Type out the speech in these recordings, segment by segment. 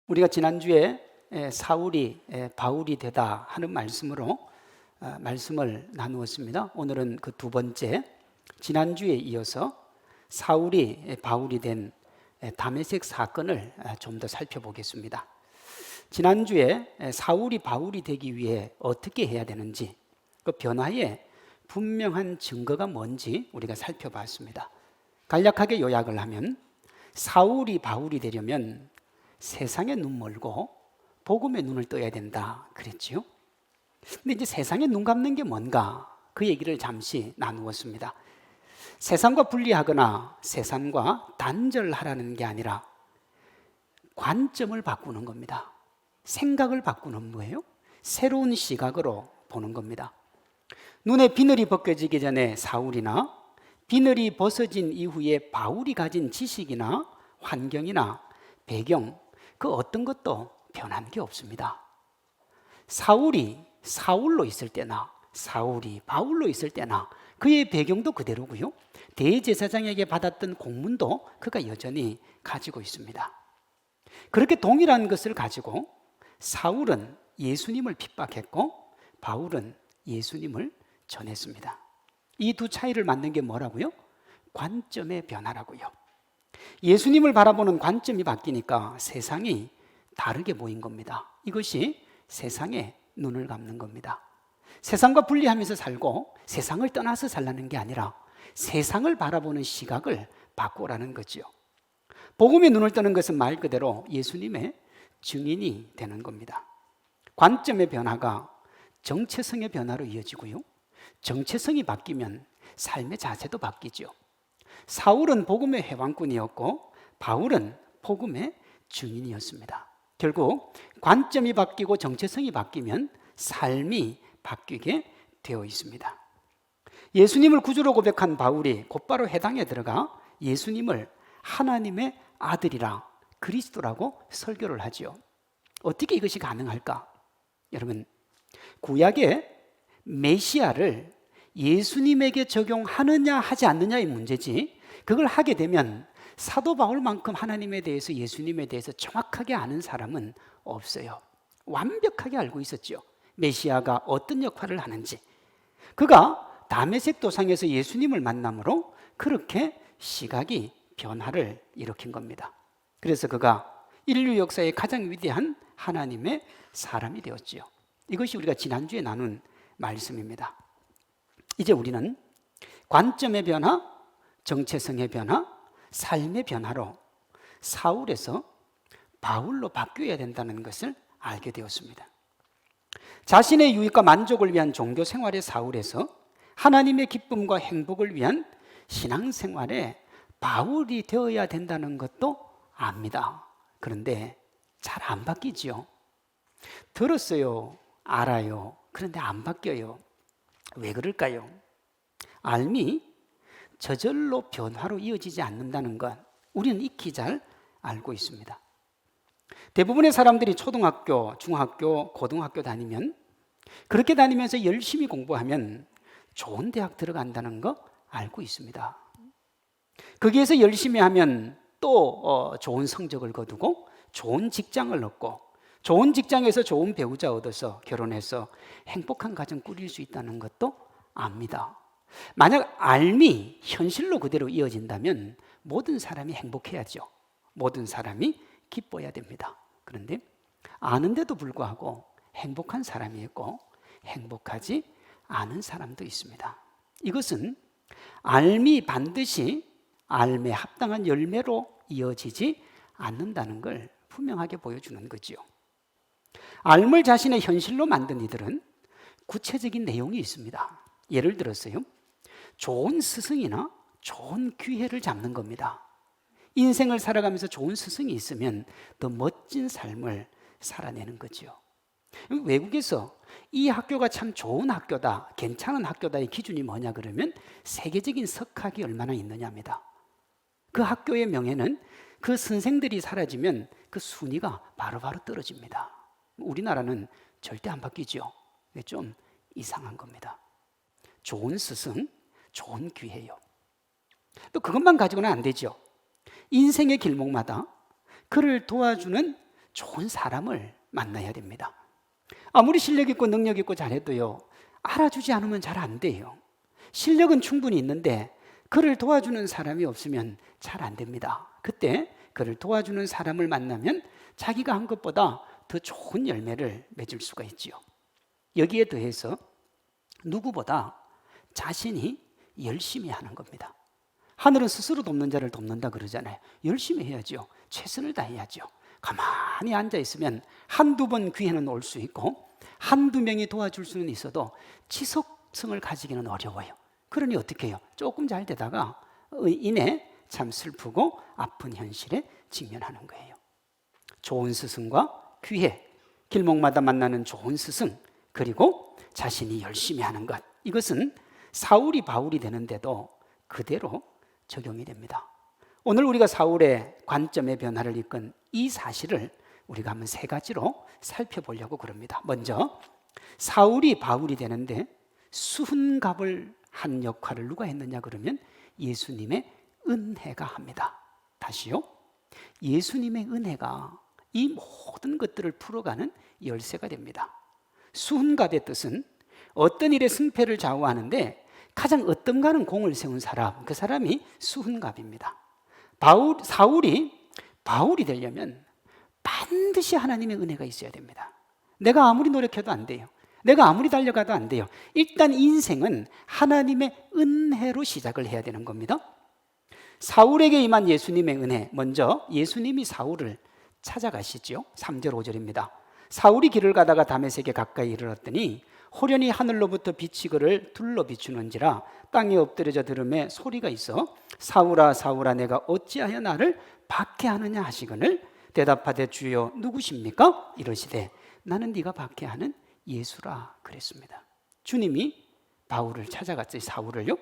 우리가 지난주에 사울이 바울이 되다 하는 말씀으로 말씀을 나누었습니다. 오늘은 그 두 번째, 지난주에 이어서 사울이 바울이 된 다메섹 사건을 좀 더 살펴보겠습니다. 지난주에 사울이 바울이 되기 위해 어떻게 해야 되는지, 그 변화의 분명한 증거가 뭔지 우리가 살펴봤습니다. 간략하게 요약을 하면 사울이 바울이 되려면 세상에 눈 멀고 복음에 눈을 떠야 된다 그랬지요. 근데 이제 세상에 눈 감는 게 뭔가, 그 얘기를 잠시 나누었습니다. 세상과 분리하거나 세상과 단절하라는 게 아니라 관점을 바꾸는 겁니다. 생각을 바꾸는 거예요. 새로운 시각으로 보는 겁니다. 눈에 비늘이 벗겨지기 전에 사울이나 비늘이 벗어진 이후에 바울이 가진 지식이나 환경이나 배경, 그 어떤 것도 변한 게 없습니다. 사울이 사울로 있을 때나 사울이 바울로 있을 때나 그의 배경도 그대로고요. 대제사장에게 받았던 공문도 그가 여전히 가지고 있습니다. 그렇게 동일한 것을 가지고 사울은 예수님을 핍박했고 바울은 예수님을 전했습니다. 이 두 차이를 만든 게 뭐라고요? 관점의 변화라고요. 예수님을 바라보는 관점이 바뀌니까 세상이 다르게 보인 겁니다. 이것이 세상에 눈을 감는 겁니다. 세상과 분리하면서 살고 세상을 떠나서 살라는 게 아니라 세상을 바라보는 시각을 바꾸라는 거죠. 복음의 눈을 뜨는 것은 말 그대로 예수님의 증인이 되는 겁니다. 관점의 변화가 정체성의 변화로 이어지고요. 정체성이 바뀌면 삶의 자세도 바뀌죠. 사울은 복음의 해방꾼이었고 바울은 복음의 증인이었습니다. 결국 관점이 바뀌고 정체성이 바뀌면 삶이 바뀌게 되어 있습니다. 예수님을 구주로 고백한 바울이 곧바로 해당에 들어가 예수님을 하나님의 아들이라 그리스도라고 설교를 하지요. 어떻게 이것이 가능할까? 여러분, 구약의 메시아를 예수님에게 적용하느냐 하지 않느냐의 문제지, 그걸 하게 되면 사도 바울만큼 하나님에 대해서 예수님에 대해서 정확하게 아는 사람은 없어요. 완벽하게 알고 있었죠. 메시아가 어떤 역할을 하는지. 그가 다메섹 도상에서 예수님을 만남으로 그렇게 시각이 변화를 일으킨 겁니다. 그래서 그가 인류 역사의 가장 위대한 하나님의 사람이 되었지요. 이것이 우리가 지난주에 나눈 말씀입니다. 이제 우리는 관점의 변화, 정체성의 변화, 삶의 변화로 사울에서 바울로 바뀌어야 된다는 것을 알게 되었습니다. 자신의 유익과 만족을 위한 종교 생활의 사울에서 하나님의 기쁨과 행복을 위한 신앙생활에 바울이 되어야 된다는 것도 압니다. 그런데 잘 안 바뀌지요. 들었어요. 알아요. 그런데 안 바뀌어요. 왜 그럴까요? 알미 저절로 변화로 이어지지 않는다는 것, 우리는 익히 잘 알고 있습니다. 대부분의 사람들이 초등학교, 중학교, 고등학교 다니면, 그렇게 다니면서 열심히 공부하면 좋은 대학 들어간다는 거 알고 있습니다. 거기에서 열심히 하면 또 좋은 성적을 거두고 좋은 직장을 얻고 좋은 직장에서 좋은 배우자 얻어서 결혼해서 행복한 가정 꾸릴 수 있다는 것도 압니다. 만약 알미 현실로 그대로 이어진다면 모든 사람이 행복해야죠. 모든 사람이 기뻐야 됩니다. 그런데 아는데도 불구하고 행복한 사람이 있고 행복하지 않은 사람도 있습니다. 이것은 알미 반드시 알매에 합당한 열매로 이어지지 않는다는 걸 분명하게 보여주는 거지요. 알물 자신의 현실로 만든 이들은 구체적인 내용이 있습니다. 예를 들어서요, 좋은 스승이나 좋은 기회를 잡는 겁니다. 인생을 살아가면서 좋은 스승이 있으면 더 멋진 삶을 살아내는 거죠. 외국에서 이 학교가 참 좋은 학교다, 괜찮은 학교다의 기준이 뭐냐 그러면 세계적인 석학이 얼마나 있느냐입니다. 그 학교의 명예는 그 선생들이 사라지면 그 순위가 바로바로 떨어집니다. 우리나라는 절대 안 바뀌죠. 좀 이상한 겁니다. 좋은 스승, 좋은 기회요. 또 그것만 가지고는 안 되죠. 인생의 길목마다 그를 도와주는 좋은 사람을 만나야 됩니다. 아무리 실력 있고 능력 있고 잘해도요, 알아주지 않으면 잘 안 돼요. 실력은 충분히 있는데 그를 도와주는 사람이 없으면 잘 안 됩니다. 그때 그를 도와주는 사람을 만나면 자기가 한 것보다 더 좋은 열매를 맺을 수가 있지요. 여기에 더해서 누구보다 자신이 열심히 하는 겁니다. 하늘은 스스로 돕는 자를 돕는다 그러잖아요. 열심히 해야죠. 최선을 다해야죠. 가만히 앉아 있으면 한두 번 기회는 올 수 있고 한두 명이 도와줄 수는 있어도 지속성을 가지기는 어려워요. 그러니 어떻게 해요? 조금 잘 되다가 이내 참 슬프고 아픈 현실에 직면하는 거예요. 좋은 스승과 기회, 길목마다 만나는 좋은 스승, 그리고 자신이 열심히 하는 것, 이것은 사울이 바울이 되는데도 그대로 적용이 됩니다. 오늘 우리가 사울의 관점의 변화를 이끈 이 사실을 우리가 한번 세 가지로 살펴보려고 그럽니다. 먼저 사울이 바울이 되는데 수훈갑을 한 역할을 누가 했느냐 그러면 예수님의 은혜가 합니다. 다시요. 예수님의 은혜가 이 모든 것들을 풀어가는 열쇠가 됩니다. 수훈갑의 뜻은 어떤 일의 승패를 좌우하는데 가장 어떤가는 공을 세운 사람, 그 사람이 수훈갑입니다. 사울이 바울이 되려면 반드시 하나님의 은혜가 있어야 됩니다. 내가 아무리 노력해도 안 돼요. 내가 아무리 달려가도 안 돼요. 일단 인생은 하나님의 은혜로 시작을 해야 되는 겁니다. 사울에게 임한 예수님의 은혜, 먼저 예수님이 사울을 찾아가시죠. 3절 5절입니다. 사울이 길을 가다가 다메섹에 가까이 이르렀더니 호련히 하늘로부터 빛이 그를 둘러 비추는지라 땅에 엎드려져 들음에 소리가 있어 사울아 사울아 내가 어찌하여 나를 박해하느냐 하시거늘 대답하되 주여 누구십니까? 이러시되 나는 네가 박해하는 예수라 그랬습니다. 주님이 바울을 찾아갔어요. 사울을요.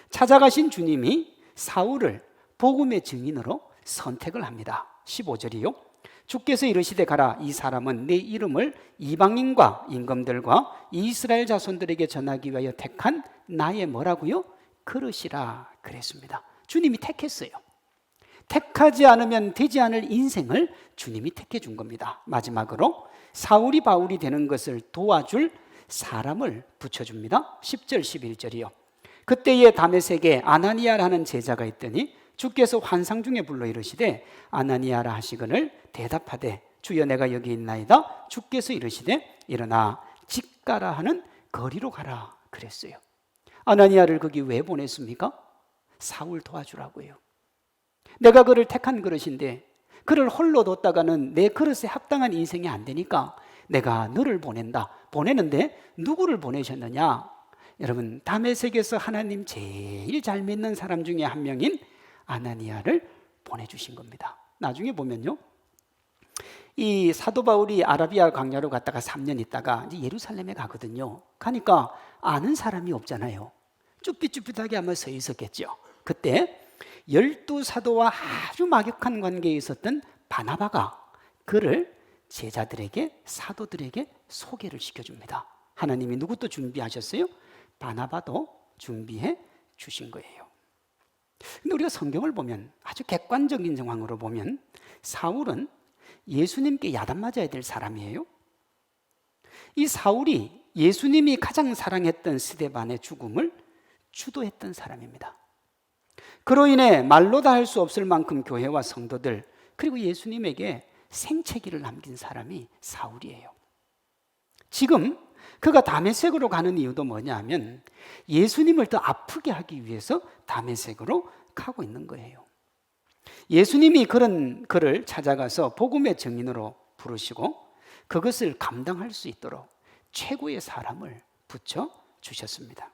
찾아가신 주님이 사울을 복음의 증인으로 선택을 합니다. 15절이요. 주께서 이르시되 가라 이 사람은 내 이름을 이방인과 임금들과 이스라엘 자손들에게 전하기 위하여 택한 나의 뭐라고요? 그릇이라 그랬습니다. 주님이 택했어요. 택하지 않으면 되지 않을 인생을 주님이 택해 준 겁니다. 마지막으로 사울이 바울이 되는 것을 도와줄 사람을 붙여줍니다. 10절 11절이요. 그때에 다메섹에 아나니아라는 제자가 있더니 주께서 환상 중에 불러 이르시되 아나니아라 하시거늘 대답하되 주여 내가 여기 있나이다. 주께서 이르시되 일어나 직가라 하는 거리로 가라 그랬어요. 아나니아를 거기 왜 보냈습니까? 사울 도와주라고요. 내가 그를 택한 그릇인데 그를 홀로 뒀다가는 내 그릇에 합당한 인생이 안 되니까 내가 너를 보낸다. 보내는데 누구를 보내셨느냐? 여러분 다메섹에서 하나님 제일 잘 믿는 사람 중에 한 명인 아나니아를 보내주신 겁니다. 나중에 보면요, 이 사도 바울이 아라비아 광야로 갔다가 3년 있다가 이제 예루살렘에 가거든요. 가니까 아는 사람이 없잖아요. 쭈삣쭈삣하게 아마 서 있었겠죠. 그때 12사도와 아주 막역한 관계에 있었던 바나바가 그를 제자들에게 사도들에게 소개를 시켜줍니다. 하나님이 누구도 준비하셨어요? 바나바도 준비해 주신 거예요. 근데 우리가 성경을 보면 아주 객관적인 정황으로 보면 사울은 예수님께 야단 맞아야 될 사람이에요. 이 사울이 예수님이 가장 사랑했던 스데반의 죽음을 주도했던 사람입니다. 그로 인해 말로 다 할 수 없을 만큼 교회와 성도들 그리고 예수님에게 생채기를 남긴 사람이 사울이에요. 지금 그가 다메섹으로 가는 이유도 뭐냐 하면 예수님을 더 아프게 하기 위해서 다메섹으로 가고 있는 거예요. 예수님이 그런 그를 찾아가서 복음의 증인으로 부르시고 그것을 감당할 수 있도록 최고의 사람을 붙여 주셨습니다.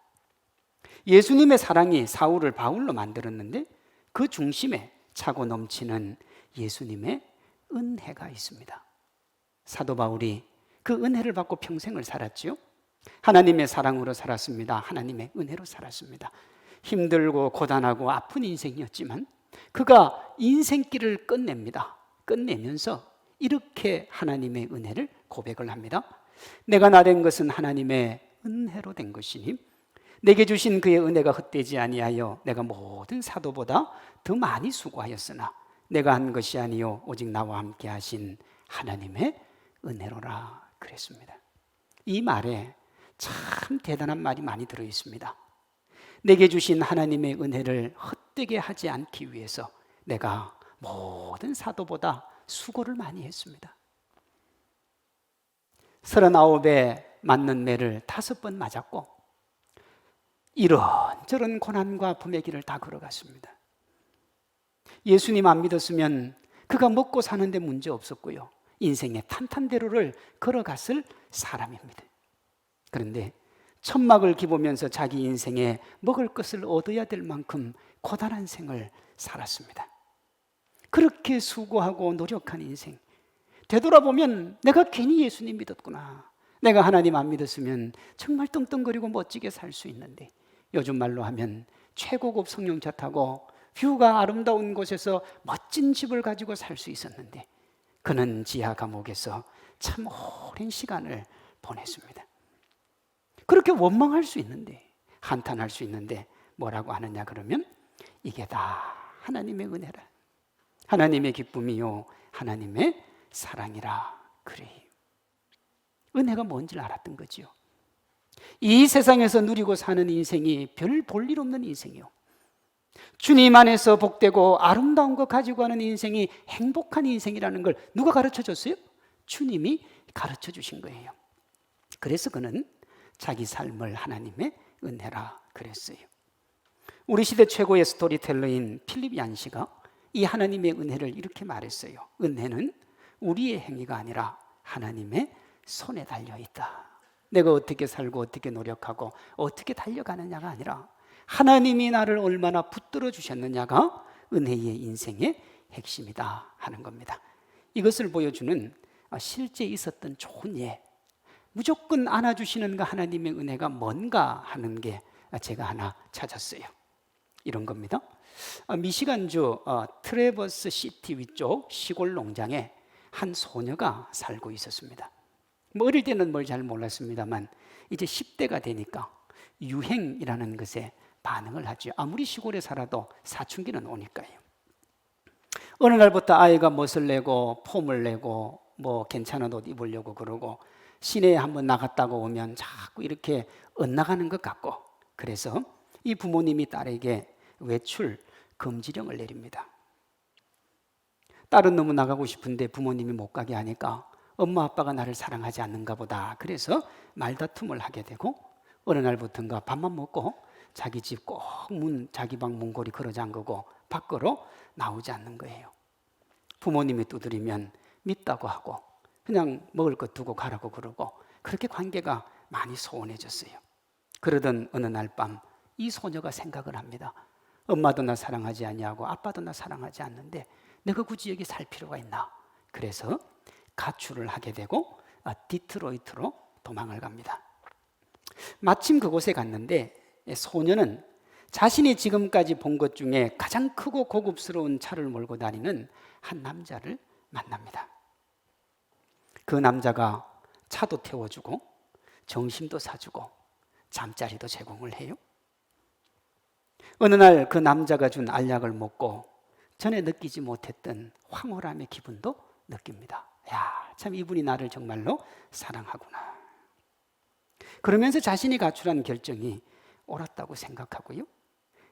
예수님의 사랑이 사울을 바울로 만들었는데 그 중심에 차고 넘치는 예수님의 은혜가 있습니다. 사도 바울이 그 은혜를 받고 평생을 살았지요. 하나님의 사랑으로 살았습니다. 하나님의 은혜로 살았습니다. 힘들고 고단하고 아픈 인생이었지만 그가 인생길을 끝냅니다. 끝내면서 이렇게 하나님의 은혜를 고백을 합니다. 내가 나 된 것은 하나님의 은혜로 된 것이니 내게 주신 그의 은혜가 헛되지 아니하여 내가 모든 사도보다 더 많이 수고하였으나 내가 한 것이 아니요 오직 나와 함께 하신 하나님의 은혜로라 그랬습니다. 이 말에 참 대단한 말이 많이 들어 있습니다. 내게 주신 하나님의 은혜를 헛되게 하지 않기 위해서 내가 모든 사도보다 수고를 많이 했습니다. 39에 맞는 매를 5번 맞았고 이런저런 고난과 아픔의 길을 다 걸어갔습니다. 예수님 안 믿었으면 그가 먹고 사는데 문제 없었고요, 인생의 탄탄대로를 걸어갔을 사람입니다. 그런데 천막을 기보면서 자기 인생에 먹을 것을 얻어야 될 만큼 고단한 생을 살았습니다. 그렇게 수고하고 노력한 인생, 되돌아보면 내가 괜히 예수님 믿었구나, 내가 하나님 안 믿었으면 정말 떵떵거리고 멋지게 살 수 있는데, 요즘 말로 하면 최고급 승용차 타고 뷰가 아름다운 곳에서 멋진 집을 가지고 살 수 있었는데 그는 지하 감옥에서 참 오랜 시간을 보냈습니다. 그렇게 원망할 수 있는데, 한탄할 수 있는데 뭐라고 하느냐 그러면 이게 다 하나님의 은혜라, 하나님의 기쁨이요 하나님의 사랑이라 그래. 은혜가 뭔지를 알았던 거지요. 이 세상에서 누리고 사는 인생이 별 볼일 없는 인생이요, 주님 안에서 복되고 아름다운 거 가지고 하는 인생이 행복한 인생이라는 걸 누가 가르쳐 줬어요? 주님이 가르쳐 주신 거예요. 그래서 그는 자기 삶을 하나님의 은혜라 그랬어요. 우리 시대 최고의 스토리텔러인 필립 얀시가 이 하나님의 은혜를 이렇게 말했어요. 은혜는 우리의 행위가 아니라 하나님의 손에 달려 있다. 내가 어떻게 살고 어떻게 노력하고 어떻게 달려가느냐가 아니라 하나님이 나를 얼마나 붙들어 주셨느냐가 은혜의 인생의 핵심이다 하는 겁니다. 이것을 보여주는 실제 있었던 좋은 예, 무조건 안아주시는 그 하나님의 은혜가 뭔가 하는 게 제가 하나 찾았어요. 이런 겁니다. 미시간주 트래버스 시티 위쪽 시골 농장에 한 소녀가 살고 있었습니다. 뭐 어릴 때는 뭘 잘 몰랐습니다만 이제 10대가 되니까 유행이라는 것에 반응을 하죠. 아무리 시골에 살아도 사춘기는 오니까요. 어느 날부터 아이가 멋을 내고 폼을 내고 뭐 괜찮은 옷 입으려고 그러고 시내에 한번 나갔다고 오면 자꾸 이렇게 엇나가는 것 같고, 그래서 이 부모님이 딸에게 외출 금지령을 내립니다. 딸은 너무 나가고 싶은데 부모님이 못 가게 하니까 엄마 아빠가 나를 사랑하지 않는가 보다, 그래서 말다툼을 하게 되고 어느 날부터인가 밥만 먹고 자기 집 꼭 자기 방 문고리 걸어 잠그고 밖으로 나오지 않는 거예요. 부모님이 두드리면 밉다고 하고 그냥 먹을 것 두고 가라고 그러고, 그렇게 관계가 많이 소원해졌어요. 그러던 어느 날 밤 이 소녀가 생각을 합니다. 엄마도 나 사랑하지 아니하고 아빠도 나 사랑하지 않는데 내가 굳이 여기 살 필요가 있나? 그래서 가출을 하게 되고 디트로이트로 도망을 갑니다. 마침 그곳에 갔는데 소녀는 자신이 지금까지 본 것 중에 가장 크고 고급스러운 차를 몰고 다니는 한 남자를 만납니다. 그 남자가 차도 태워주고 점심도 사주고 잠자리도 제공을 해요. 어느 날 그 남자가 준 알약을 먹고 전에 느끼지 못했던 황홀함의 기분도 느낍니다. 야, 참 이분이 나를 정말로 사랑하구나. 그러면서 자신이 가출한 결정이 옳았다고 생각하고요,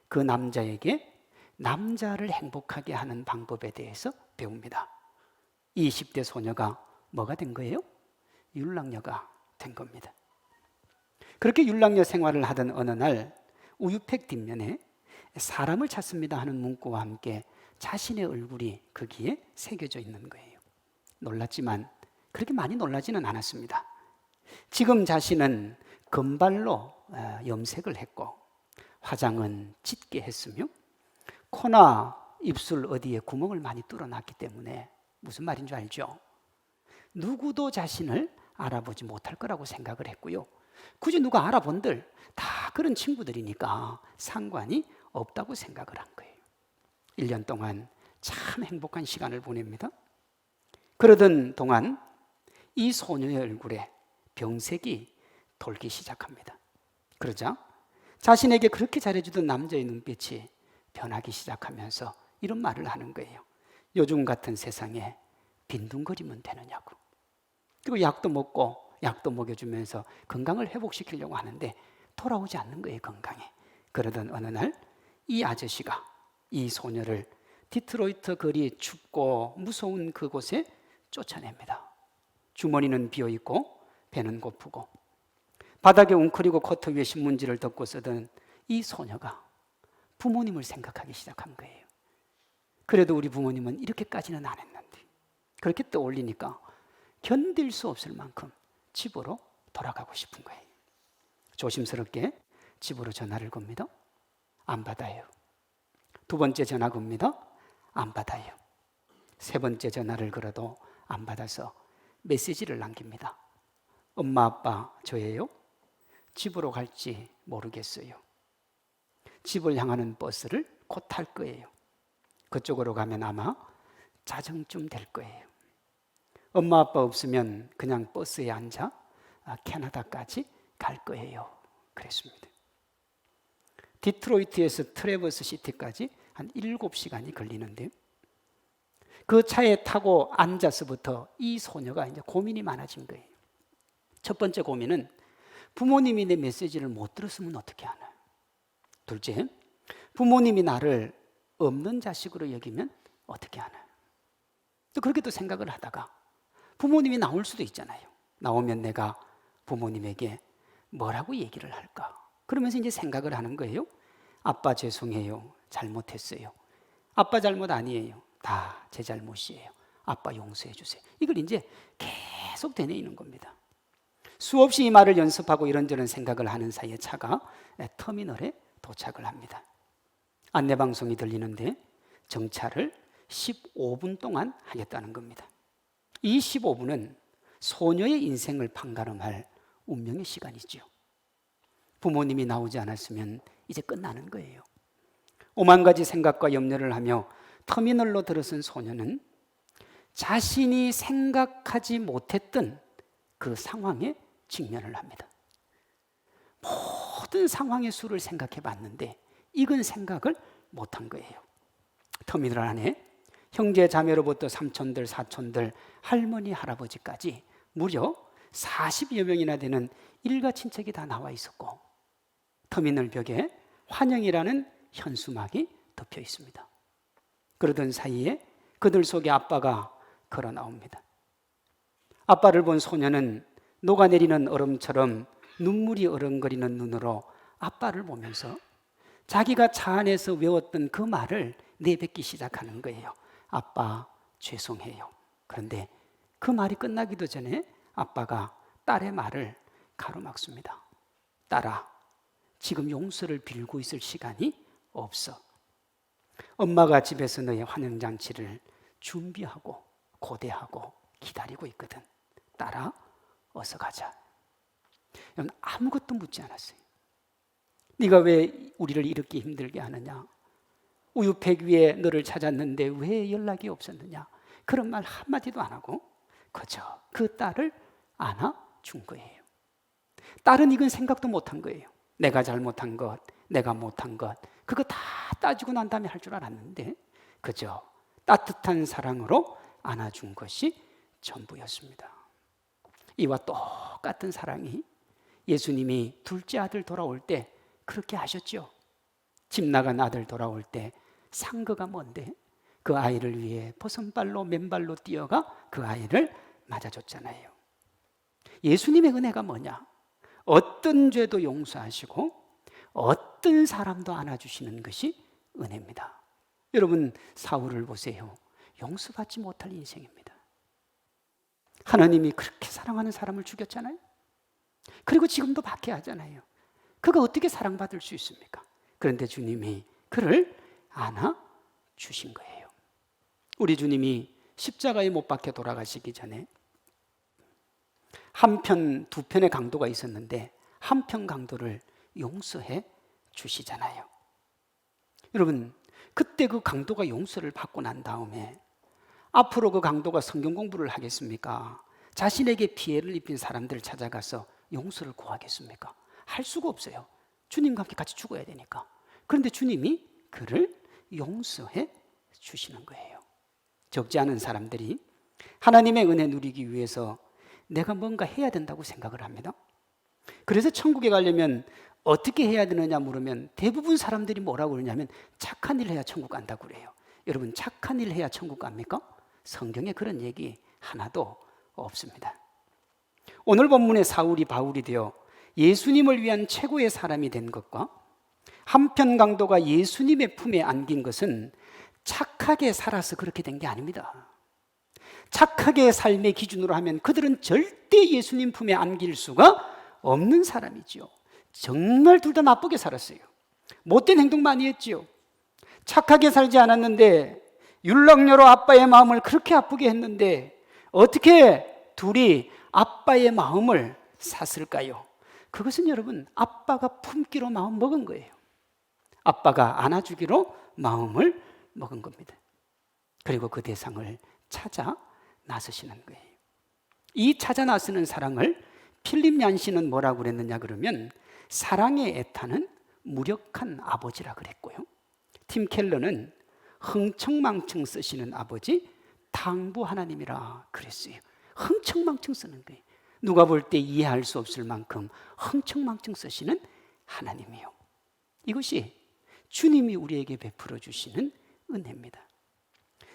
그 남자에게 남자를 행복하게 하는 방법에 대해서 배웁니다. 20대 소녀가 뭐가 된 거예요? 율랑녀가 된 겁니다. 그렇게 율랑녀 생활을 하던 어느 날 우유팩 뒷면에 사람을 찾습니다 하는 문구와 함께 자신의 얼굴이 거기에 새겨져 있는 거예요. 놀랐지만 그렇게 많이 놀라지는 않았습니다. 지금 자신은 금발로 염색을 했고 화장은 짙게 했으며 코나 입술 어디에 구멍을 많이 뚫어놨기 때문에 무슨 말인 줄 알죠? 누구도 자신을 알아보지 못할 거라고 생각을 했고요, 굳이 누가 알아본들 다 그런 친구들이니까 상관이 없다고 생각을 한 거예요. 1년 동안 참 행복한 시간을 보냅니다. 그러던 동안 이 소녀의 얼굴에 병색이 돌기 시작합니다. 그러자 자신에게 그렇게 잘해주던 남자의 눈빛이 변하기 시작하면서 이런 말을 하는 거예요. 요즘 같은 세상에 빈둥거리면 되느냐고. 그리고 약도 먹고 약도 먹여주면서 건강을 회복시키려고 하는데 돌아오지 않는 거예요, 건강에. 그러던 어느 날 이 아저씨가 이 소녀를 디트로이트 거리 춥고 무서운 그곳에 쫓아냅니다. 주머니는 비어있고 배는 고프고 바닥에 웅크리고 코트 위에 신문지를 덮고 쓰던 이 소녀가 부모님을 생각하기 시작한 거예요. 그래도 우리 부모님은 이렇게까지는 안 했는데, 그렇게 떠올리니까 견딜 수 없을 만큼 집으로 돌아가고 싶은 거예요. 조심스럽게 집으로 전화를 겁니다. 안 받아요. 두 번째 전화 겁니다. 안 받아요. 세 번째 전화를 걸어도 안 받아서 메시지를 남깁니다. 엄마, 아빠, 저예요. 집으로 갈지 모르겠어요. 집을 향하는 버스를 곧 탈 거예요. 그쪽으로 가면 아마 자정쯤 될 거예요. 엄마, 아빠 없으면 그냥 버스에 앉아 캐나다까지 갈 거예요. 그랬습니다. 디트로이트에서 트래버스 시티까지 한 7시간이 걸리는데, 그 차에 타고 앉아서부터 이 소녀가 이제 고민이 많아진 거예요. 첫 번째 고민은 부모님이 내 메시지를 못 들었으면 어떻게 하나. 둘째, 부모님이 나를 없는 자식으로 여기면 어떻게 하나. 또 그렇게 또 생각을 하다가 부모님이 나올 수도 있잖아요. 나오면 내가 부모님에게 뭐라고 얘기를 할까? 그러면서 이제 생각을 하는 거예요. 아빠 죄송해요. 잘못했어요. 아빠 잘못 아니에요. 다 제 잘못이에요. 아빠 용서해 주세요. 이걸 이제 계속 되뇌이는 겁니다. 수없이 이 말을 연습하고 이런저런 생각을 하는 사이에 차가 터미널에 도착을 합니다. 안내방송이 들리는데 정차를 15분 동안 하겠다는 겁니다. 이 15분은 소녀의 인생을 판가름할 운명의 시간이죠. 부모님이 나오지 않았으면 이제 끝나는 거예요. 오만 가지 생각과 염려를 하며 터미널로 들어선 소녀는 자신이 생각하지 못했던 그 상황에 직면을 합니다. 모든 상황의 수를 생각해 봤는데 이건 생각을 못한 거예요. 터미널 안에 형제 자매로부터 삼촌들, 사촌들, 할머니, 할아버지까지 무려 40여 명이나 되는 일가 친척이 다 나와 있었고, 터미널 벽에 환영이라는 현수막이 덮여 있습니다. 그러던 사이에 그들 속에 아빠가 걸어 나옵니다. 아빠를 본 소녀는 녹아내리는 얼음처럼 눈물이 어른거리는 눈으로 아빠를 보면서 자기가 차 안에서 외웠던 그 말을 내뱉기 시작하는 거예요. 아빠 죄송해요. 그런데 그 말이 끝나기도 전에 아빠가 딸의 말을 가로막습니다. 딸아, 지금 용서를 빌고 있을 시간이 없어. 엄마가 집에서 너의 환영잔치를 준비하고 고대하고 기다리고 있거든. 딸아, 어서 가자. 여러분, 아무것도 묻지 않았어요. 네가 왜 우리를 이렇게 힘들게 하느냐? 우유팩 위에 너를 찾았는데 왜 연락이 없었느냐? 그런 말 한마디도 안 하고 그저 그 딸을 안아준 거예요. 딸은 이건 생각도 못한 거예요. 내가 잘못한 것, 내가 못한 것, 그거 다 따지고 난 다음에 할 줄 알았는데 그저 따뜻한 사랑으로 안아준 것이 전부였습니다. 이와 똑같은 사랑이 예수님이 둘째 아들 돌아올 때 그렇게 하셨죠. 집 나간 아들 돌아올 때 상거가 뭔데? 그 아이를 위해 버선발로 맨발로 뛰어가 그 아이를 맞아줬잖아요. 예수님의 은혜가 뭐냐? 어떤 죄도 용서하시고 어떤 사람도 안아주시는 것이 은혜입니다. 여러분, 사울을 보세요. 용서받지 못할 인생입니다. 하나님이 그렇게 사랑하는 사람을 죽였잖아요. 그리고 지금도 박해하잖아요. 그가 어떻게 사랑받을 수 있습니까? 그런데 주님이 그를 안아주신 거예요. 우리 주님이 십자가에 못 박혀 돌아가시기 전에 한편, 두 편의 강도가 있었는데 한편 강도를 용서해 주시잖아요. 여러분, 그때 그 강도가 용서를 받고 난 다음에 앞으로 그 강도가 성경 공부를 하겠습니까? 자신에게 피해를 입힌 사람들을 찾아가서 용서를 구하겠습니까? 할 수가 없어요. 주님과 함께 같이 죽어야 되니까. 그런데 주님이 그를 용서해 주시는 거예요. 적지 않은 사람들이 하나님의 은혜 누리기 위해서 내가 뭔가 해야 된다고 생각을 합니다. 그래서 천국에 가려면 어떻게 해야 되느냐 물으면 대부분 사람들이 뭐라고 그러냐면 착한 일 해야 천국 간다고 그래요. 여러분, 착한 일 해야 천국 갑니까? 성경에 그런 얘기 하나도 없습니다. 오늘 본문의 사울이 바울이 되어 예수님을 위한 최고의 사람이 된 것과 한편 강도가 예수님의 품에 안긴 것은 착하게 살아서 그렇게 된 게 아닙니다. 착하게 삶의 기준으로 하면 그들은 절대 예수님 품에 안길 수가 없는 사람이지요. 정말 둘 다 나쁘게 살았어요. 못된 행동 많이 했지요. 착하게 살지 않았는데 율락녀로 아빠의 마음을 그렇게 아프게 했는데 어떻게 둘이 아빠의 마음을 샀을까요? 그것은 여러분, 아빠가 품기로 마음 먹은 거예요. 아빠가 안아주기로 마음을 먹은 겁니다. 그리고 그 대상을 찾아 나서시는 거예요. 이 찾아 나서는 사랑을 필립 얀시는 뭐라고 그랬느냐 그러면 사랑의 애타는 무력한 아버지라 그랬고요. 팀 켈러는 흥청망청 쓰시는 아버지, 당부 하나님이라 그랬어요. 흥청망청 쓰는 거예요. 누가 볼 때 이해할 수 없을 만큼 흥청망청 쓰시는 하나님이요. 이것이 주님이 우리에게 베풀어 주시는 은혜입니다.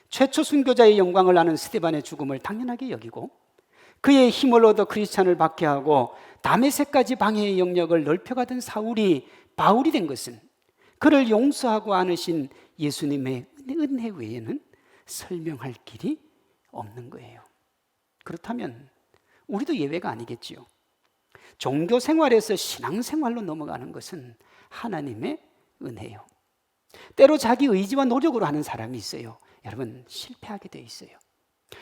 최초 순교자의 영광을 아는 스데반의 죽음을 당연하게 여기고 그의 힘을 얻어 크리스찬을 박해하고 다메섹까지 방해의 영역을 넓혀가던 사울이 바울이 된 것은 그를 용서하고 안으신 예수님의 은혜 외에는 설명할 길이 없는 거예요. 그렇다면 우리도 예외가 아니겠지요. 종교 생활에서 신앙 생활로 넘어가는 것은 하나님의 은혜요. 때로 자기 의지와 노력으로 하는 사람이 있어요. 여러분, 실패하게 돼 있어요.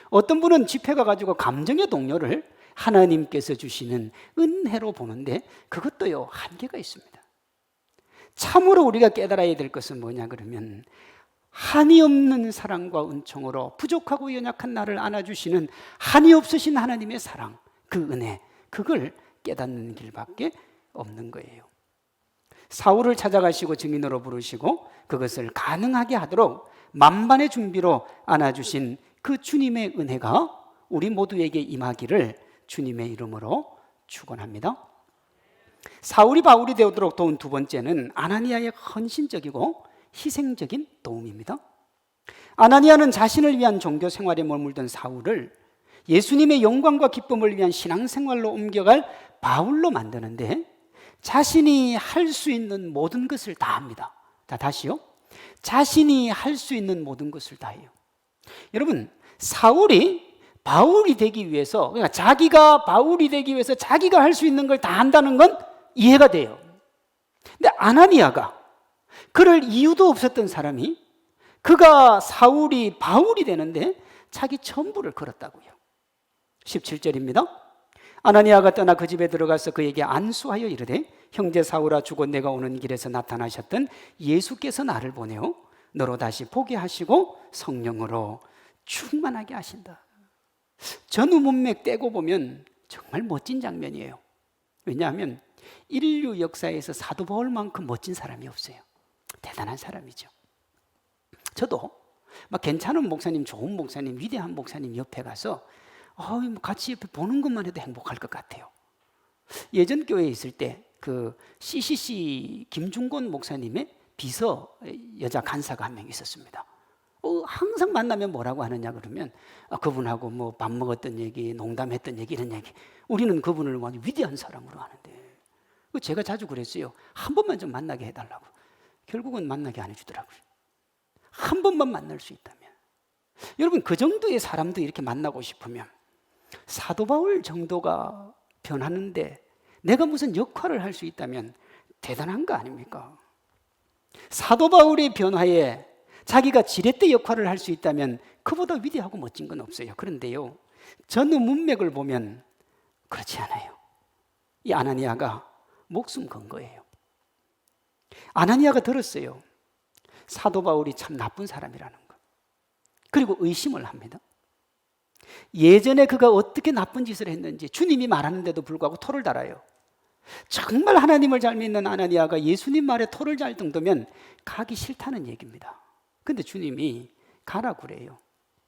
어떤 분은 집회 가가지고 감정의 동료를 하나님께서 주시는 은혜로 보는데 그것도요, 한계가 있습니다. 참으로 우리가 깨달아야 될 것은 뭐냐 그러면 한이 없는 사랑과 은총으로 부족하고 연약한 나를 안아주시는 한이 없으신 하나님의 사랑, 그 은혜, 그걸 깨닫는 길밖에 없는 거예요. 사울을 찾아가시고 증인으로 부르시고 그것을 가능하게 하도록 만반의 준비로 안아주신 그 주님의 은혜가 우리 모두에게 임하기를 주님의 이름으로 축원합니다. 사울이 바울이 되도록 도운 두 번째는 아나니아의 헌신적이고 희생적인 도움입니다. 아나니아는 자신을 위한 종교 생활에 머물던 사울을 예수님의 영광과 기쁨을 위한 신앙생활로 옮겨갈 바울로 만드는데 자신이 할 수 있는 모든 것을 다 합니다. 자, 다시요. 자신이 할 수 있는 모든 것을 다 해요. 여러분, 사울이 바울이 되기 위해서, 그러니까 자기가 바울이 되기 위해서 자기가 할 수 있는 걸 다 한다는 건 이해가 돼요. 근데 아나니아가 그럴 이유도 없었던 사람이 그가 사울이 바울이 되는데 자기 전부를 걸었다고요. 17절입니다. 아나니아가 떠나 그 집에 들어가서 그에게 안수하여 이르되 형제 사울아, 주고 내가 오는 길에서 나타나셨던 예수께서 나를 보내어 너로 다시 보게 하시고 성령으로 충만하게 하신다. 전후 문맥 떼고 보면 정말 멋진 장면이에요. 왜냐하면 인류 역사에서 사도 바울만큼 멋진 사람이 없어요. 대단한 사람이죠. 저도 막 괜찮은 목사님, 좋은 목사님, 위대한 목사님 옆에 가서 같이 옆에 보는 것만 해도 행복할 것 같아요. 예전 교회에 있을 때 그 CCC 김중곤 목사님의 비서 여자 간사가 한 명 있었습니다. 항상 만나면 뭐라고 하느냐 그러면 그분하고 뭐 밥 먹었던 얘기, 농담했던 얘기, 이런 얘기. 우리는 그분을 완전 위대한 사람으로 아는데 제가 자주 그랬어요. 한 번만 좀 만나게 해달라고. 결국은 만나게 안 해주더라고요. 한 번만 만날 수 있다면. 여러분, 그 정도의 사람도 이렇게 만나고 싶으면 사도 바울 정도가 변하는데 내가 무슨 역할을 할 수 있다면 대단한 거 아닙니까? 사도 바울의 변화에 자기가 지렛대 역할을 할 수 있다면 그보다 위대하고 멋진 건 없어요. 그런데요, 전후 문맥을 보면 그렇지 않아요. 이 아나니아가 목숨 건 거예요. 아나니아가 들었어요. 사도 바울이 참 나쁜 사람이라는 거. 그리고 의심을 합니다. 예전에 그가 어떻게 나쁜 짓을 했는지 주님이 말하는데도 불구하고 토를 달아요. 정말 하나님을 잘 믿는 아나니아가 예수님 말에 토를 달 정도면 가기 싫다는 얘기입니다. 근데 주님이 가라 그래요.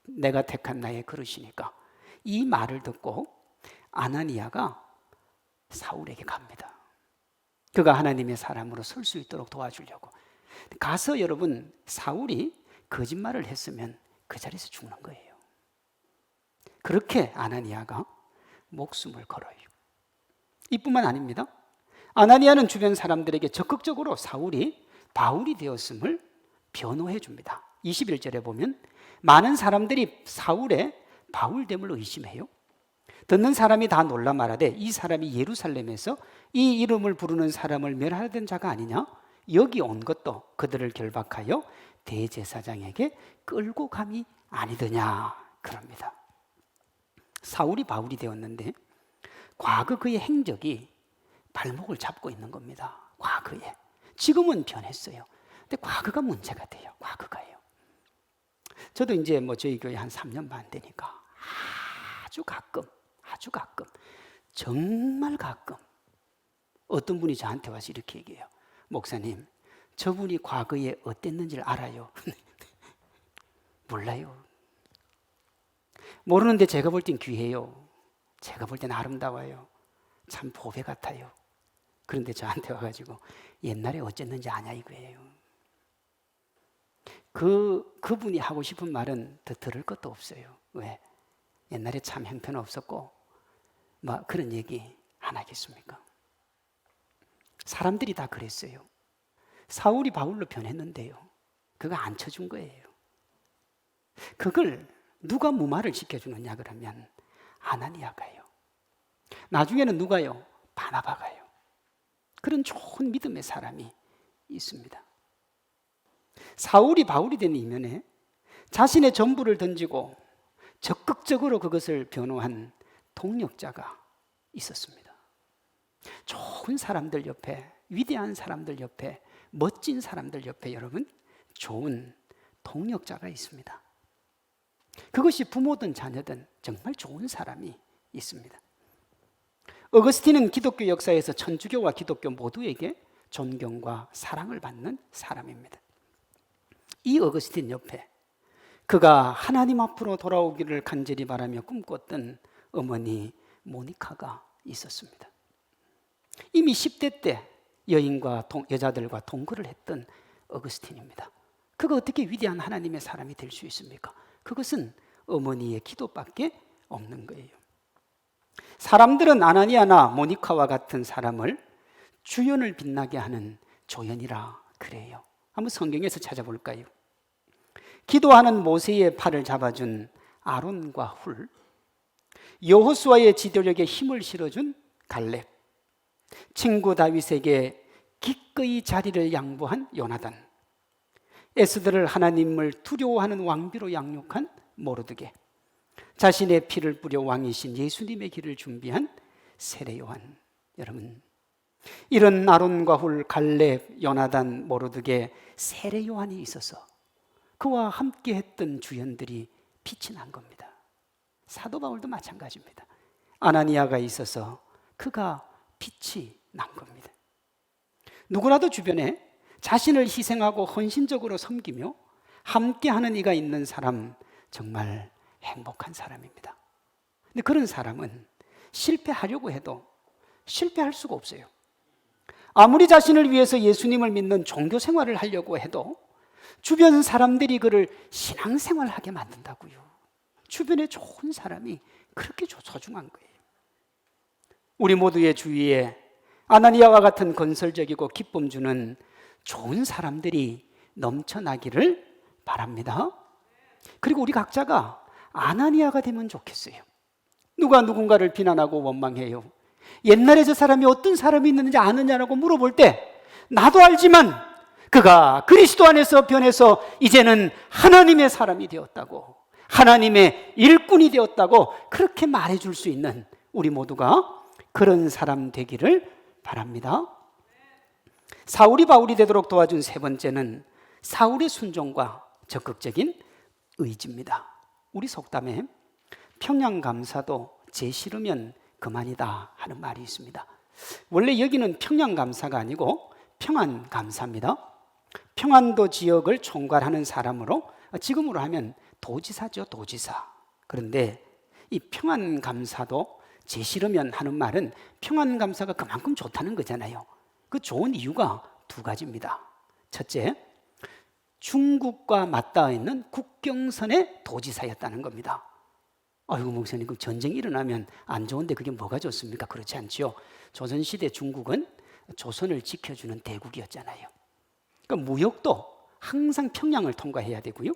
내가 택한 나의 그릇이니까. 이 말을 듣고 아나니아가 사울에게 갑니다. 그가 하나님의 사람으로 설 수 있도록 도와주려고 가서, 여러분, 사울이 거짓말을 했으면 그 자리에서 죽는 거예요. 그렇게 아나니아가 목숨을 걸어요. 이뿐만 아닙니다. 아나니아는 주변 사람들에게 적극적으로 사울이 바울이 되었음을 변호해 줍니다. 21절에 보면 많은 사람들이 사울의 바울됨을 의심해요. 듣는 사람이 다 놀라 말하되 이 사람이 예루살렘에서 이 이름을 부르는 사람을 멸하던 자가 아니냐? 여기 온 것도 그들을 결박하여 대제사장에게 끌고 감이 아니더냐, 그럽니다. 사울이 바울이 되었는데 과거 그의 행적이 발목을 잡고 있는 겁니다. 과거에. 지금은 변했어요. 근데 과거가 문제가 돼요. 과거가요. 저도 이제 저희 교회 한 3년 반 되니까 아주 가끔, 정말 가끔 어떤 분이 저한테 와서 이렇게 얘기해요. 목사님, 저분이 과거에 어땠는지를 알아요? 몰라요. 모르는데 제가 볼 땐 귀해요. 제가 볼 땐 아름다워요. 참 보배 같아요. 그런데 저한테 와가지고 옛날에 어쨌는지 아냐 이거예요. 그분이 하고 싶은 말은 더 들을 것도 없어요. 왜? 옛날에 참 형편없었고 그런 얘기 안 하겠습니까? 사람들이 다 그랬어요. 사울이 바울로 변했는데요, 그가 안 쳐준 거예요. 그걸 누가 무마를 시켜주느냐 그러면 아나니아가요. 나중에는 누가요? 바나바가요. 그런 좋은 믿음의 사람이 있습니다. 사울이 바울이 된 이면에 자신의 전부를 던지고 적극적으로 그것을 변호한 동력자가 있었습니다. 좋은 사람들 옆에, 위대한 사람들 옆에, 멋진 사람들 옆에 여러분, 좋은 동력자가 있습니다. 그것이 부모든 자녀든 정말 좋은 사람이 있습니다. 어거스틴은 기독교 역사에서 천주교와 기독교 모두에게 존경과 사랑을 받는 사람입니다. 이 어거스틴 옆에 그가 하나님 앞으로 돌아오기를 간절히 바라며 꿈꿨던 어머니 모니카가 있었습니다. 이미 10대 때 여인과 여자들과 동거를 했던 어거스틴입니다. 그가 어떻게 위대한 하나님의 사람이 될 수 있습니까? 그것은 어머니의 기도밖에 없는 거예요. 사람들은 아나니아나 모니카와 같은 사람을 주연을 빛나게 하는 조연이라 그래요. 한번 성경에서 찾아볼까요? 기도하는 모세의 팔을 잡아준 아론과 훌, 여호수아의 지도력에 힘을 실어준 갈렙, 친구 다윗에게 기꺼이 자리를 양보한 요나단, 에스더를 하나님을 두려워하는 왕비로 양육한 모르드게, 자신의 피를 뿌려 왕이신 예수님의 길을 준비한 세례 요한. 여러분, 이런 아론과 훌, 갈렙, 요나단, 모르드게, 세례 요한이 있어서 그와 함께 했던 주연들이 빛이 난 겁니다. 사도 바울도 마찬가지입니다. 아나니아가 있어서 그가 빛이 난 겁니다. 누구라도 주변에 자신을 희생하고 헌신적으로 섬기며 함께하는 이가 있는 사람, 정말 행복한 사람입니다. 근데 그런 사람은 실패하려고 해도 실패할 수가 없어요. 아무리 자신을 위해서 예수님을 믿는 종교 생활을 하려고 해도 주변 사람들이 그를 신앙생활하게 만든다고요. 주변에 좋은 사람이 그렇게 소중한 거예요. 우리 모두의 주위에 아나니아와 같은 건설적이고 기쁨 주는 좋은 사람들이 넘쳐나기를 바랍니다. 그리고 우리 각자가 아나니아가 되면 좋겠어요. 누가 누군가를 비난하고 원망해요. 옛날에 저 사람이 어떤 사람이 있는지 아느냐라고 물어볼 때 나도 알지만 그가 그리스도 안에서 변해서 이제는 하나님의 사람이 되었다고, 하나님의 일꾼이 되었다고 그렇게 말해줄 수 있는 우리 모두가 그런 사람 되기를 바랍니다. 사울이 바울이 되도록 도와준 세 번째는 사울의 순종과 적극적인 의지입니다. 우리 속담에 평양감사도 제 싫으면 그만이다 하는 말이 있습니다. 원래 여기는 평양감사가 아니고 평안감사입니다. 평안도 지역을 총괄하는 사람으로, 지금으로 하면 도지사죠, 도지사. 그런데 이 평안감사도 제 싫으면 하는 말은 평안감사가 그만큼 좋다는 거잖아요. 그 좋은 이유가 두 가지입니다. 첫째, 중국과 맞닿아 있는 국경선의 도지사였다는 겁니다. 아이고 목사님, 그 전쟁이 일어나면 안 좋은데 그게 뭐가 좋습니까? 그렇지 않지요. 조선시대 중국은 조선을 지켜주는 대국이었잖아요. 그러니까 무역도 항상 평양을 통과해야 되고요.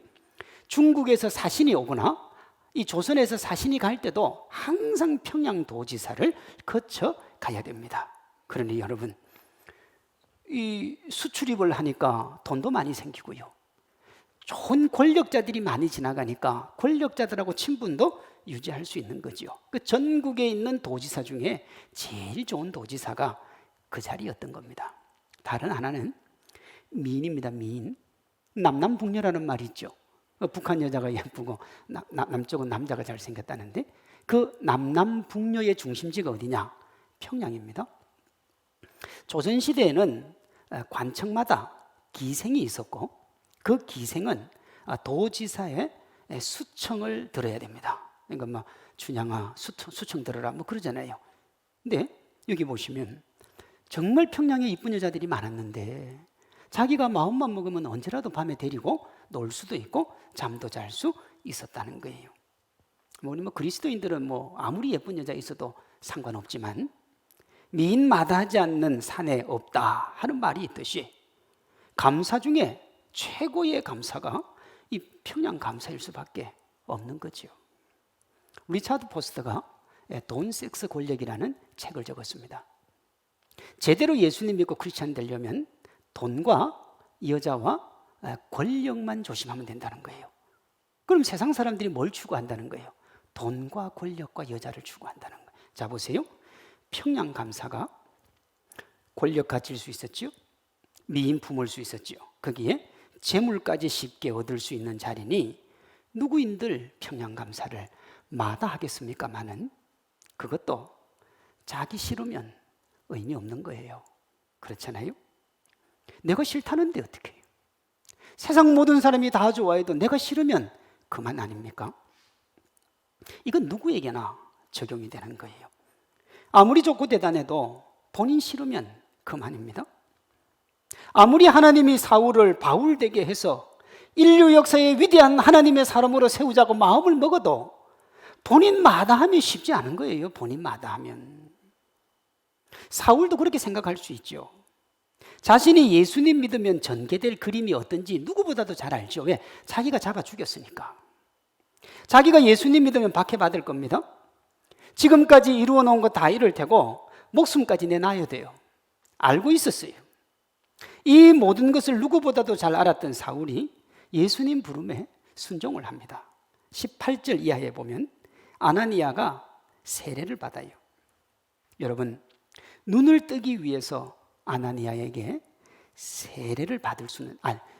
중국에서 사신이 오거나 이 조선에서 사신이 갈 때도 항상 평양 도지사를 거쳐 가야 됩니다. 그러니 여러분, 이 수출입을 하니까 돈도 많이 생기고요. 좋은 권력자들이 많이 지나가니까 권력자들하고 친분도 유지할 수 있는 거죠. 그 전국에 있는 도지사 중에 제일 좋은 도지사가 그 자리였던 겁니다. 다른 하나는 미인입니다. 미인. 남남북녀라는 말이 있죠. 북한 여자가 예쁘고 남쪽은 남자가 잘생겼다는데 그 남남북녀의 중심지가 어디냐? 평양입니다. 조선시대에는 관청마다 기생이 있었고 그 기생은 도지사의 수청을 들어야 됩니다. 그러니까 뭐 춘향아 수청 들어라 뭐 그러잖아요. 근데 여기 보시면 정말 평양에 이쁜 여자들이 많았는데 자기가 마음만 먹으면 언제라도 밤에 데리고 놀 수도 있고 잠도 잘 수 있었다는 거예요. 우리 뭐 그리스도인들은 뭐 아무리 예쁜 여자 있어도 상관없지만 미인 마다하지 않는 산에 없다 하는 말이 있듯이 감사 중에 최고의 감사가 이 평양 감사일 수밖에 없는 거죠. 리차드 포스터가 돈, 섹스, 권력이라는 책을 적었습니다. 제대로 예수님 믿고 크리스찬 되려면 돈과 여자와 권력만 조심하면 된다는 거예요. 그럼 세상 사람들이 뭘 추구한다는 거예요? 돈과 권력과 여자를 추구한다는 거예요. 자 보세요. 평양 감사가 권력 가질 수 있었죠. 미인 품을 수 있었죠. 거기에 재물까지 쉽게 얻을 수 있는 자리니 누구인들 평양 감사를 마다하겠습니까마는 그것도 자기 싫으면 의미 없는 거예요. 그렇잖아요. 내가 싫다는데 어떻게 해요? 세상 모든 사람이 다 좋아해도 내가 싫으면 그만 아닙니까? 이건 누구에게나 적용이 되는 거예요. 아무리 좋고 대단해도 본인 싫으면 그만입니다. 아무리 하나님이 사울을 바울되게 해서 인류 역사의 위대한 하나님의 사람으로 세우자고 마음을 먹어도 본인 마다하면 쉽지 않은 거예요. 본인 마다하면. 사울도 그렇게 생각할 수 있죠. 자신이 예수님 믿으면 전개될 그림이 어떤지 누구보다도 잘 알죠. 왜? 자기가 잡아 죽였으니까. 자기가 예수님 믿으면 박해받을 겁니다. 지금까지 이루어 놓은 거 다 이룰 테고 목숨까지 내놔야 돼요. 알고 있었어요. 이 모든 것을 누구보다도 잘 알았던 사울이 예수님 부름에 순종을 합니다. 18절 이하에 보면 아나니아가 세례를 받아요. 여러분, 눈을 뜨기 위해서 아나니아에게 세례를 받을 수는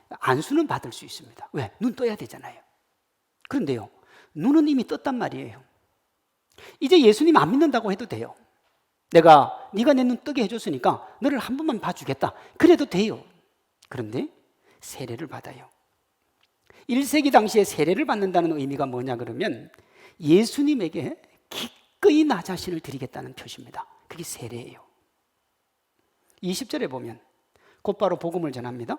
안수는 받을 수 있습니다. 왜? 눈 떠야 되잖아요. 그런데요, 눈은 이미 떴단 말이에요. 이제 예수님 안 믿는다고 해도 돼요. 네가 내 눈 뜨게 해줬으니까 너를 한 번만 봐주겠다. 그래도 돼요. 그런데 세례를 받아요. 1세기 당시에 세례를 받는다는 의미가 뭐냐 그러면 예수님에게 기꺼이 나 자신을 드리겠다는 표시입니다. 그게 세례예요. 20절에 보면 곧바로 복음을 전합니다.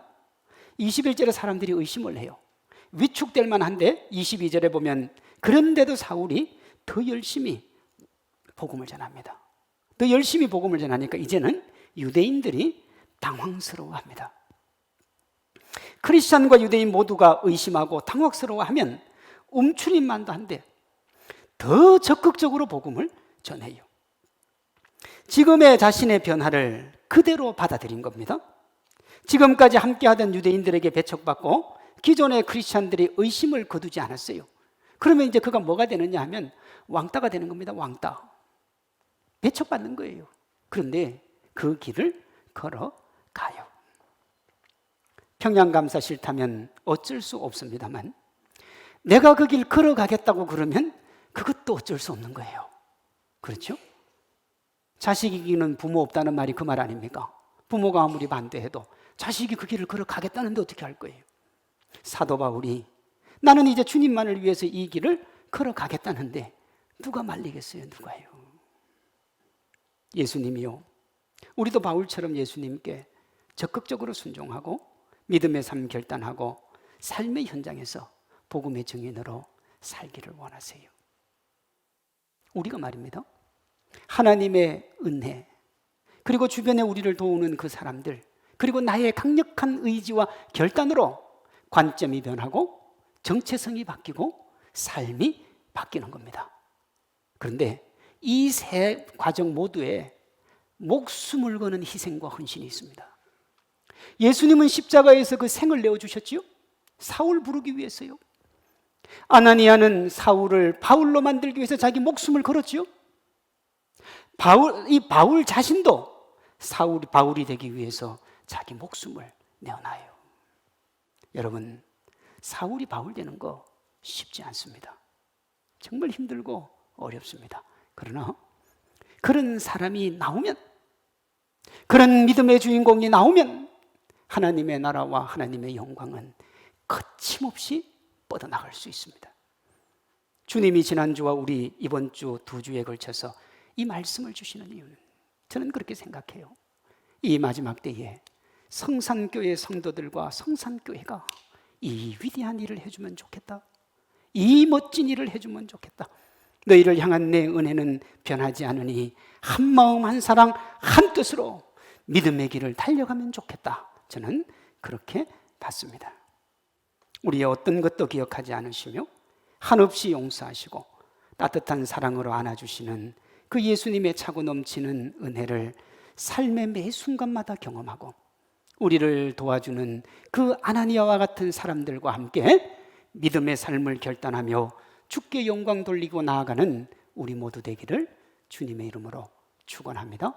21절에 사람들이 의심을 해요. 위축될 만한데 22절에 보면 그런데도 사울이 더 열심히 복음을 전합니다. 더 열심히 복음을 전하니까 이제는 유대인들이 당황스러워합니다. 크리스찬과 유대인 모두가 의심하고 당황스러워하면 움츠림만도 한데 더 적극적으로 복음을 전해요. 지금의 자신의 변화를 그대로 받아들인 겁니다. 지금까지 함께하던 유대인들에게 배척받고 기존의 크리스찬들이 의심을 거두지 않았어요. 그러면 이제 그가 뭐가 되느냐 하면 왕따가 되는 겁니다. 왕따. 배척받는 거예요. 그런데 그 길을 걸어가요. 평양감사 싫다면 어쩔 수 없습니다만 내가 그 길 걸어가겠다고 그러면 그것도 어쩔 수 없는 거예요. 그렇죠? 자식 이기는 부모 없다는 말이 그 말 아닙니까? 부모가 아무리 반대해도 자식이 그 길을 걸어가겠다는데 어떻게 할 거예요? 사도 바울이 나는 이제 주님만을 위해서 이 길을 걸어가겠다는데 누가 말리겠어요? 누가요? 예수님이요. 우리도 바울처럼 예수님께 적극적으로 순종하고 믿음의 삶 결단하고 삶의 현장에서 복음의 증인으로 살기를 원하세요. 우리가 말입니다. 하나님의 은혜, 그리고 주변에 우리를 도우는 그 사람들, 그리고 나의 강력한 의지와 결단으로 관점이 변하고 정체성이 바뀌고 삶이 바뀌는 겁니다. 그런데 이 세 과정 모두에 목숨을 거는 희생과 헌신이 있습니다. 예수님은 십자가에서 그 생을 내어주셨지요? 사울 부르기 위해서요. 아나니아는 사울을 바울로 만들기 위해서 자기 목숨을 걸었지요. 바울 자신도 바울이 되기 위해서 자기 목숨을 내어놔요. 여러분, 사울이 바울 되는 거 쉽지 않습니다. 정말 힘들고 어렵습니다. 그러나 그런 사람이 나오면, 그런 믿음의 주인공이 나오면 하나님의 나라와 하나님의 영광은 거침없이 뻗어나갈 수 있습니다. 주님이 지난주와 우리 이번 주 2주에 걸쳐서 이 말씀을 주시는 이유는, 저는 그렇게 생각해요. 이 마지막 때에 성산교회 성도들과 성산교회가 이 위대한 일을 해주면 좋겠다. 이 멋진 일을 해주면 좋겠다. 너희를 향한 내 은혜는 변하지 않으니 한 마음 한 사랑 한 뜻으로 믿음의 길을 달려가면 좋겠다. 저는 그렇게 봤습니다. 우리의 어떤 것도 기억하지 않으시며 한없이 용서하시고 따뜻한 사랑으로 안아주시는 그 예수님의 차고 넘치는 은혜를 삶의 매 순간마다 경험하고 우리를 도와주는 그 아나니아와 같은 사람들과 함께 믿음의 삶을 결단하며 주께 영광 돌리고 나아가는 우리 모두 되기를 주님의 이름으로 축원합니다.